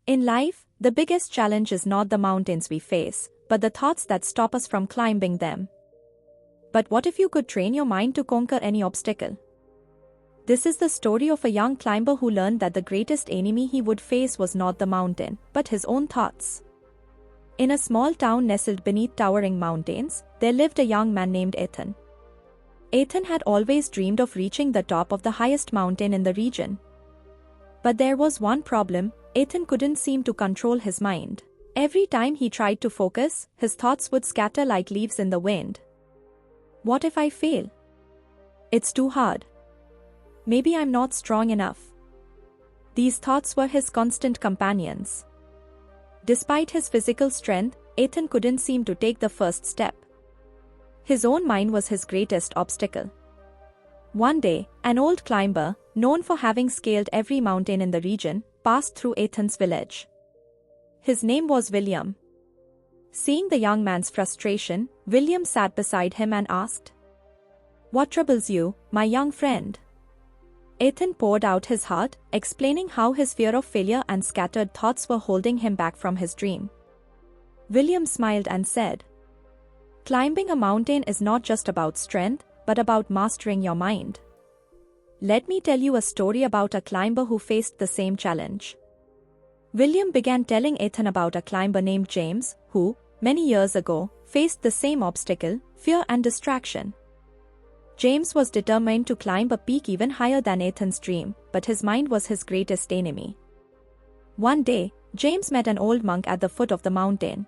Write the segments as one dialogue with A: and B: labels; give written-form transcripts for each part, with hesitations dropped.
A: In life, the biggest challenge is not the mountains we face, but the thoughts that stop us from climbing them. But what if you could train your mind to conquer any obstacle? This is the story of a young climber who learned that the greatest enemy he would face was not the mountain, but his own thoughts. In a small town nestled beneath towering mountains, there lived a young man named Ethan. Ethan had always dreamed of reaching the top of the highest mountain in the region. But there was one problem: Ethan couldn't seem to control his mind. Every time he tried to focus, his thoughts would scatter like leaves in the wind. What if I fail? It's too hard. Maybe I'm not strong enough. These thoughts were his constant companions. Despite his physical strength, Ethan couldn't seem to take the first step. His own mind was his greatest obstacle. One day, an old climber, known for having scaled every mountain in the region, passed through Ethan's village. His name was William. Seeing the young man's frustration, William sat beside him and asked, "What troubles you, my young friend?" Ethan poured out his heart, explaining how his fear of failure and scattered thoughts were holding him back from his dream. William smiled and said, "Climbing a mountain is not just about strength, but about mastering your mind. Let me tell you a story about a climber who faced the same challenge." William began telling Ethan about a climber named James, who, many years ago, faced the same obstacle: fear and distraction. James was determined to climb a peak even higher than Ethan's dream, but his mind was his greatest enemy. One day, James met an old monk at the foot of the mountain.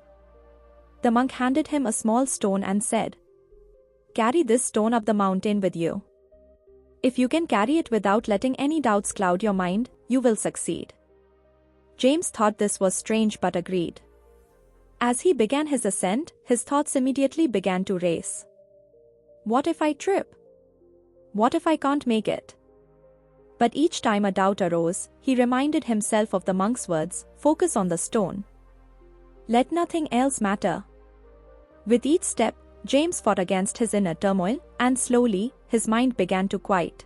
A: The monk handed him a small stone and said, "Carry this stone up the mountain with you. If you can carry it without letting any doubts cloud your mind, you will succeed." James thought this was strange but agreed. As he began his ascent, his thoughts immediately began to race. What if I trip? What if I can't make it? But each time a doubt arose, he reminded himself of the monk's words: "Focus on the stone. Let nothing else matter." With each step, James fought against his inner turmoil, and slowly, his mind began to quiet.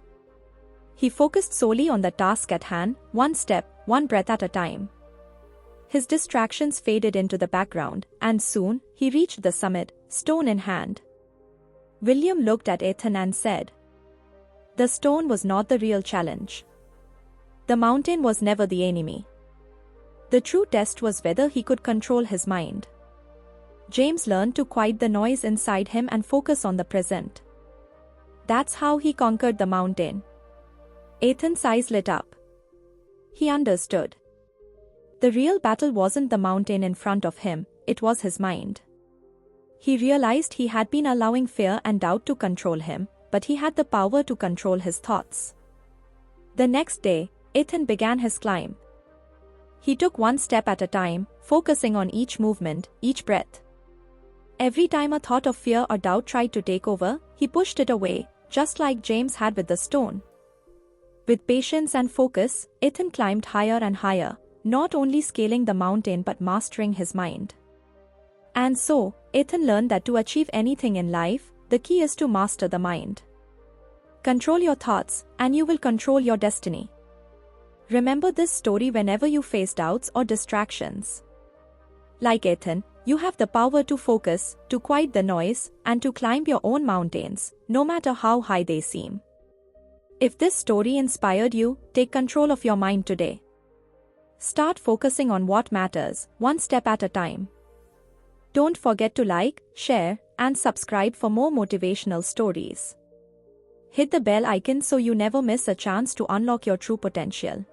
A: He focused solely on the task at hand, one step, one breath at a time. His distractions faded into the background, and soon, he reached the summit, stone in hand. William looked at Ethan and said, "The stone was not the real challenge. The mountain was never the enemy. The true test was whether he could control his mind." James learned to quiet the noise inside him and focus on the present. That's how he conquered the mountain. Ethan's eyes lit up. He understood. The real battle wasn't the mountain in front of him, it was his mind. He realized he had been allowing fear and doubt to control him, but he had the power to control his thoughts. The next day, Ethan began his climb. He took one step at a time, focusing on each movement, each breath. Every time a thought of fear or doubt tried to take over, he pushed it away, just like James had with the stone. With patience and focus, Ethan climbed higher and higher, not only scaling the mountain but mastering his mind. And so, Ethan learned that to achieve anything in life, the key is to master the mind. Control your thoughts, and you will control your destiny. Remember this story whenever you face doubts or distractions. Like Ethan, you have the power to focus, to quiet the noise, and to climb your own mountains, no matter how high they seem. If this story inspired you, take control of your mind today. Start focusing on what matters, one step at a time. Don't forget to like, share, and subscribe for more motivational stories. Hit the bell icon so you never miss a chance to unlock your true potential.